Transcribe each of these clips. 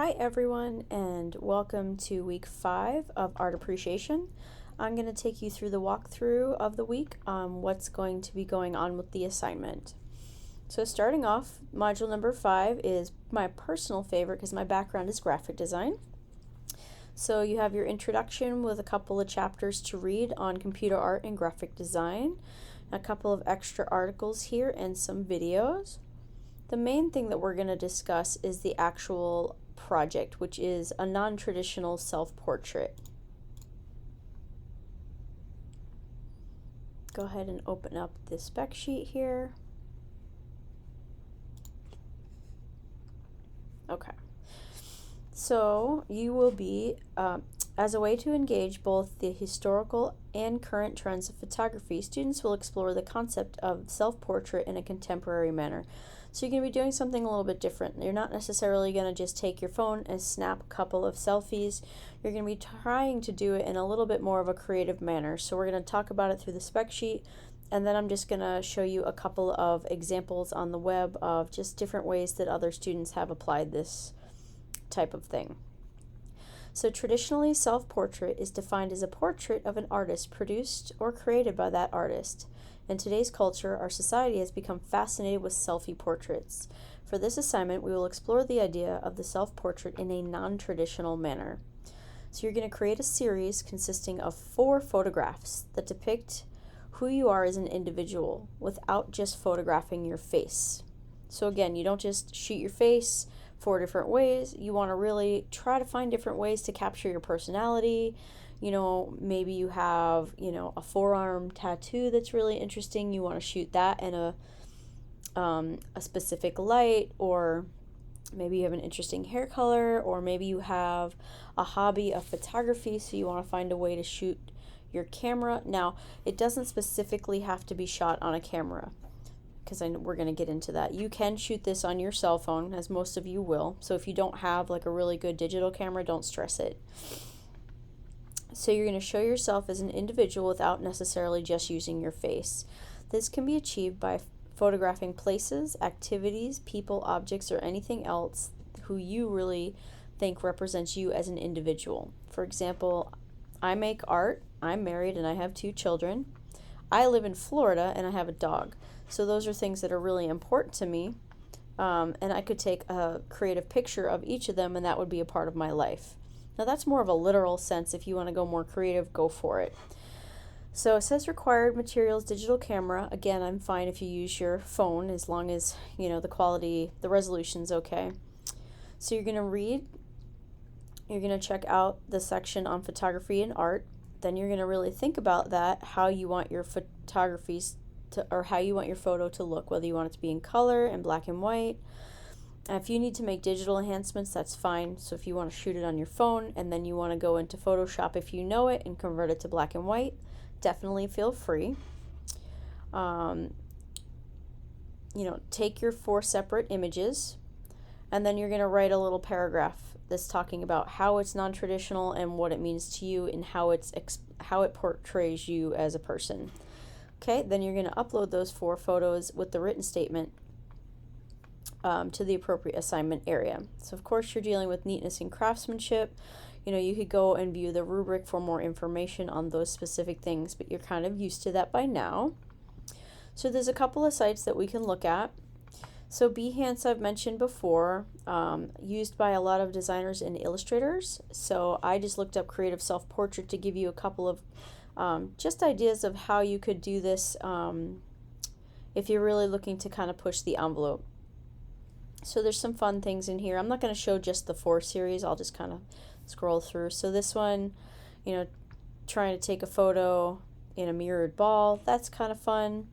Hi everyone, and welcome to week 5 of Art Appreciation. I'm going to take you through the walkthrough of the week on what's going to be going on with the assignment. So starting off, module number 5 is my personal favorite because my background is graphic design. So you have your introduction with a couple of chapters to read on computer art and graphic design, a couple of extra articles here, and some videos. The main thing that we're going to discuss is the actual project, which is a non-traditional self-portrait. Go ahead and open up the spec sheet here. Okay. So you will be, as a way to engage both the historical and current trends of photography, students will explore the concept of self-portrait in a contemporary manner. So you're going to be doing something a little bit different. You're not necessarily going to just take your phone and snap a couple of selfies. You're going to be trying to do it in a little bit more of a creative manner. So we're going to talk about it through the spec sheet, and then I'm just going to show you a couple of examples on the web of just different ways that other students have applied this type of thing. So traditionally, self-portrait is defined as a portrait of an artist produced or created by that artist. In today's culture, our society has become fascinated with selfie portraits. For this assignment, we will explore the idea of the self-portrait in a non-traditional manner. So you're going to create a series consisting of 4 photographs that depict who you are as an individual without just photographing your face. So again, you don't just shoot your face 4 different ways. You want to really try to find different ways to capture your personality. You know, maybe you have, a forearm tattoo that's really interesting. You want to shoot that in a specific light, or maybe you have an interesting hair color, or maybe you have a hobby of photography, so you want to find a way to shoot your camera. Now, it doesn't specifically have to be shot on a camera, because we're going to get into that. You can shoot this on your cell phone, as most of you will. So if you don't have like a really good digital camera, don't stress it. So you're going to show yourself as an individual without necessarily just using your face. This can be achieved by photographing places, activities, people, objects, or anything else who you really think represents you as an individual. For example, I make art, I'm married, and I have 2 children. I live in Florida and I have a dog. So those are things that are really important to me. And I could take a creative picture of each of them, and that would be a part of my life. Now that's more of a literal sense. If you want to go more creative, go for it. So it says required materials, digital camera. Again, I'm fine if you use your phone as long as, the quality, the resolution's okay. So you're going to read, you're going to check out the section on photography and art. Then you're going to really think about that, how you want your photographies to, or how you want your photo to look, whether you want it to be in color and black and white. If you need to make digital enhancements, that's fine. So if you want to shoot it on your phone and then you want to go into Photoshop if you know it and convert it to black and white, definitely feel free. Take your 4 separate images, and then you're going to write a little paragraph that's talking about how it's non-traditional and what it means to you and how it portrays you as a person. Okay, then you're going to upload those 4 photos with the written statement to the appropriate assignment area. So of course you're dealing with neatness and craftsmanship. You could go and view the rubric for more information on those specific things, but you're kind of used to that by now. So there's a couple of sites that we can look at. So Behance, I've mentioned before, used by a lot of designers and illustrators. So I just looked up creative self-portrait to give you a couple of just ideas of how you could do this if you're really looking to kind of push the envelope. So there's some fun things in here. I'm not going to show just the 4 series. I'll just kind of scroll through. So this one, trying to take a photo in a mirrored ball. That's kind of fun.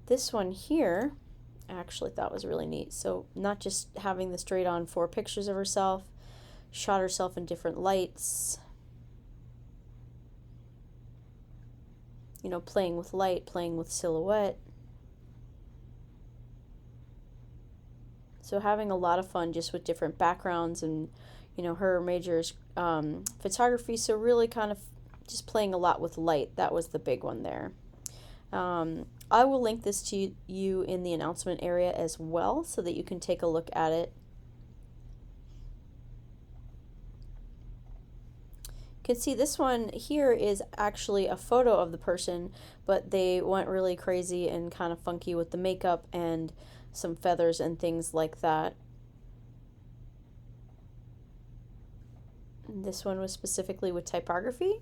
This one here, I actually thought was really neat. So not just having the straight on 4 pictures of herself, shot herself in different lights. Playing with light, playing with silhouette. So having a lot of fun just with different backgrounds, and her major is photography, so really kind of just playing a lot with light. That was the big one there. I will link this to you in the announcement area as well so that you can take a look at it. can see this one here is actually a photo of the person, but they went really crazy and kind of funky with the makeup and some feathers and things like that. And this one was specifically with typography.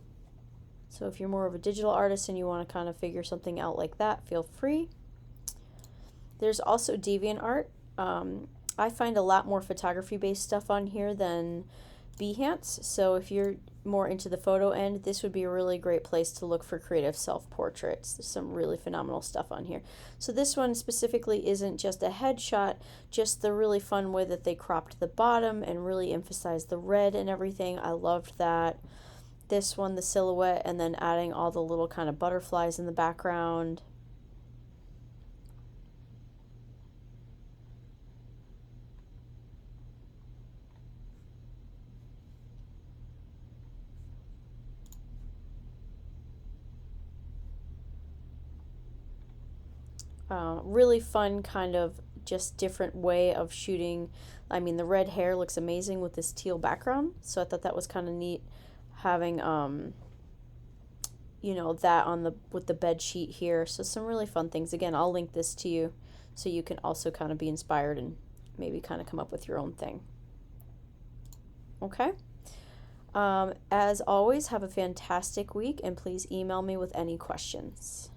So if you're more of a digital artist and you want to kind of figure something out like that, feel free. There's also DeviantArt. I find a lot more photography-based stuff on here than Behance. So if you're more into the photo end, this would be a really great place to look for creative self-portraits. There's some really phenomenal stuff on here. So this one specifically isn't just a headshot, just the really fun way that they cropped the bottom and really emphasized the red and everything. I loved that. This one, the silhouette, and then adding all the little kind of butterflies in the background. Really fun kind of just different way of shooting. I mean, the red hair looks amazing with this teal background, so I thought that was kind of neat having you know, that on the with the bed sheet here. So some really fun things. Again, I'll link this to you so you can also kind of be inspired and maybe kind of come up with your own thing. Okay. As always, have a fantastic week, and please email me with any questions.